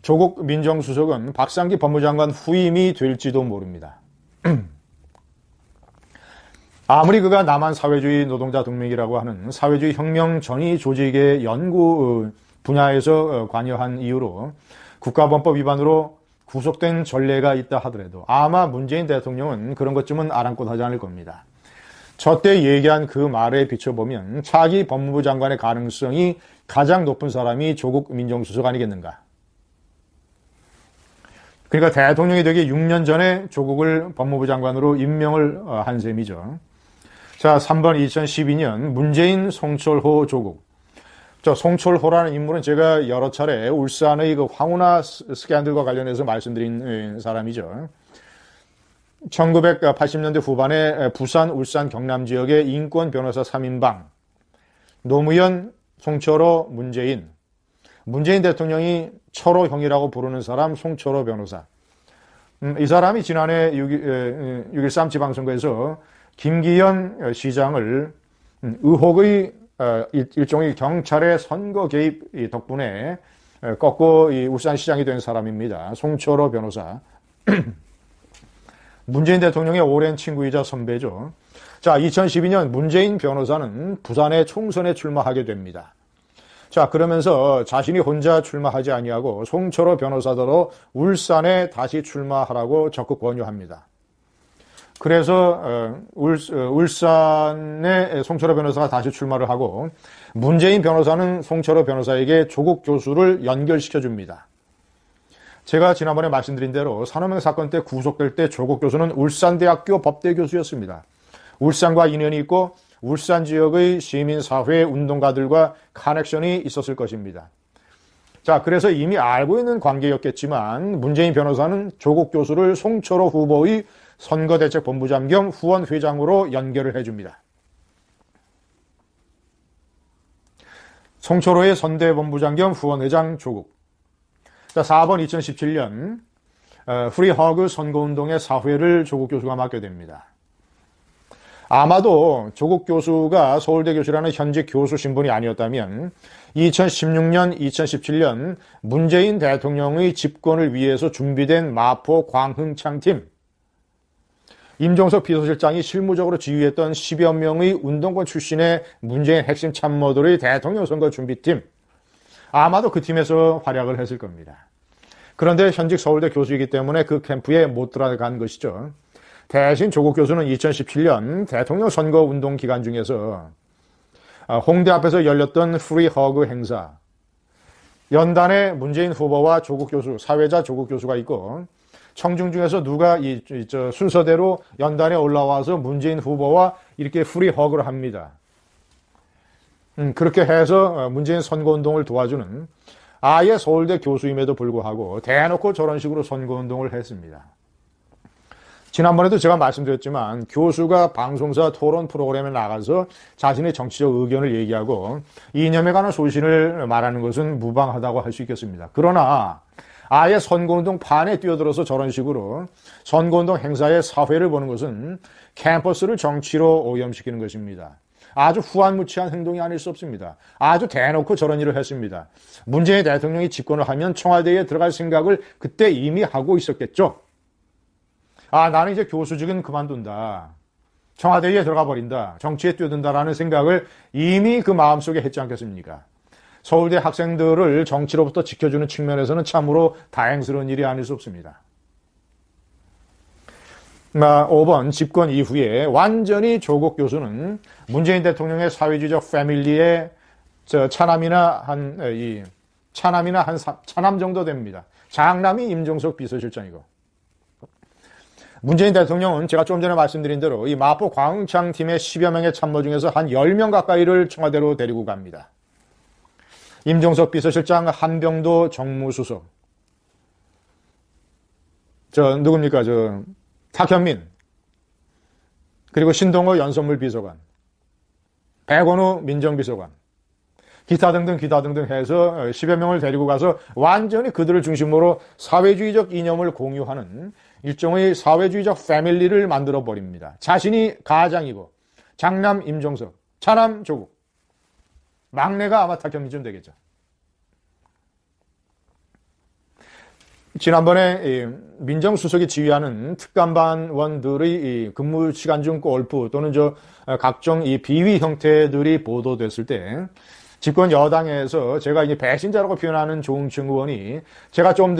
조국 민정수석은 박상기 법무장관 후임이 될지도 모릅니다. 아무리 그가 남한 사회주의 노동자 동맹이라고 하는 사회주의 혁명 전위 조직의 연구 분야에서 관여한 이유로 국가범법 위반으로 구속된 전례가 있다 하더라도 아마 문재인 대통령은 그런 것쯤은 아랑곳 하지 않을 겁니다. 저때 얘기한 그 말에 비춰보면 차기 법무부 장관의 가능성이 가장 높은 사람이 조국 민정수석 아니겠는가. 그러니까 대통령이 되기 6년 전에 조국을 법무부 장관으로 임명을 한 셈이죠. 자, 3번 2012년 문재인, 송철호, 조국. 저 송철호라는 인물은 제가 여러 차례 울산의 그 황운하 스캔들과 관련해서 말씀드린 사람이죠. 1980년대 후반에 부산, 울산, 경남 지역의 인권 변호사 3인방, 노무현, 송철호, 문재인. 문재인 대통령이 철호 형이라고 부르는 사람 송철호 변호사. 이 사람이 지난해 6.13 지방선거에서 김기현 시장을 의혹의 일종의 경찰의 선거 개입 덕분에 꺾고 울산시장이 된 사람입니다. 송철호 변호사. 문재인 대통령의 오랜 친구이자 선배죠. 자, 2012년 문재인 변호사는 부산의 총선에 출마하게 됩니다. 자, 그러면서 자신이 혼자 출마하지 아니하고 송철호 변호사더러 울산에 다시 출마하라고 적극 권유합니다. 그래서 울산에 송철호 변호사가 다시 출마를 하고 문재인 변호사는 송철호 변호사에게 조국 교수를 연결시켜줍니다. 제가 지난번에 말씀드린 대로 산호명 사건 때 구속될 때 조국 교수는 울산대학교 법대 교수였습니다. 울산과 인연이 있고 울산 지역의 시민사회 운동가들과 커넥션이 있었을 것입니다. 자, 그래서 이미 알고 있는 관계였겠지만 문재인 변호사는 조국 교수를 송철호 후보의 선거대책본부장 겸 후원회장으로 연결을 해줍니다. 송철호의 선대본부장 겸 후원회장 조국. 자, 4번 2017년 프리허그 선거운동의 사회를 조국 교수가 맡게 됩니다. 아마도 조국 교수가 서울대 교수라는 현직 교수 신분이 아니었다면 2016년, 2017년 문재인 대통령의 집권을 위해서 준비된 마포 광흥창팀, 임종석 비서실장이 실무적으로 지휘했던 10여 명의 운동권 출신의 문재인 핵심 참모들의 대통령 선거 준비팀, 아마도 그 팀에서 활약을 했을 겁니다. 그런데 현직 서울대 교수이기 때문에 그 캠프에 못 들어간 것이죠. 대신 조국 교수는 2017년 대통령 선거 운동 기간 중에서 홍대 앞에서 열렸던 프리허그 행사, 연단에 문재인 후보와 조국 교수, 사회자 조국 교수가 있고 청중 중에서 누가 순서대로 연단에 올라와서 문재인 후보와 이렇게 프리허그를 합니다. 그렇게 해서 문재인 선거운동을 도와주는 아예 서울대 교수임에도 불구하고 대놓고 저런 식으로 선거운동을 했습니다. 지난번에도 제가 말씀드렸지만 교수가 방송사 토론 프로그램에 나가서 자신의 정치적 의견을 얘기하고 이념에 관한 소신을 말하는 것은 무방하다고 할 수 있겠습니다. 그러나 아예 선거운동 판에 뛰어들어서 저런 식으로 선거운동 행사의 사회를 보는 것은 캠퍼스를 정치로 오염시키는 것입니다. 아주 후한무치한 행동이 아닐 수 없습니다. 아주 대놓고 저런 일을 했습니다. 문재인 대통령이 집권을 하면 청와대에 들어갈 생각을 그때 이미 하고 있었겠죠. 아, 나는 이제 교수직은 그만둔다. 청와대에 들어가 버린다. 정치에 뛰어든다라는 생각을 이미 그 마음속에 했지 않겠습니까? 서울대 학생들을 정치로부터 지켜주는 측면에서는 참으로 다행스러운 일이 아닐 수 없습니다. 5번 집권 이후에 완전히 조국 교수는 문재인 대통령의 사회주의적 패밀리의 차남이나 한 차남 정도 됩니다. 장남이 임종석 비서실장이고. 문재인 대통령은 제가 좀 전에 말씀드린 대로 이 마포 광흥창 팀의 10여 명의 참모 중에서 한 10명 가까이를 청와대로 데리고 갑니다. 임종석 비서실장, 한병도 정무수석. 누굽니까? 탁현민. 그리고 신동호 연설물 비서관. 백원우 민정비서관. 기타 등등 해서 10여 명을 데리고 가서 완전히 그들을 중심으로 사회주의적 이념을 공유하는 일종의 사회주의적 패밀리를 만들어 버립니다. 자신이 가장이고 장남 임종석, 차남 조국, 막내가 아마 탁현민쯤 되겠죠. 지난번에 민정수석이 지휘하는 특감반원들의 근무 시간 중 골프 또는 각종 이 비위 형태들이 보도됐을 때 집권 여당에서 제가 이제 배신자라고 표현하는 조응천 의원이 제가 좀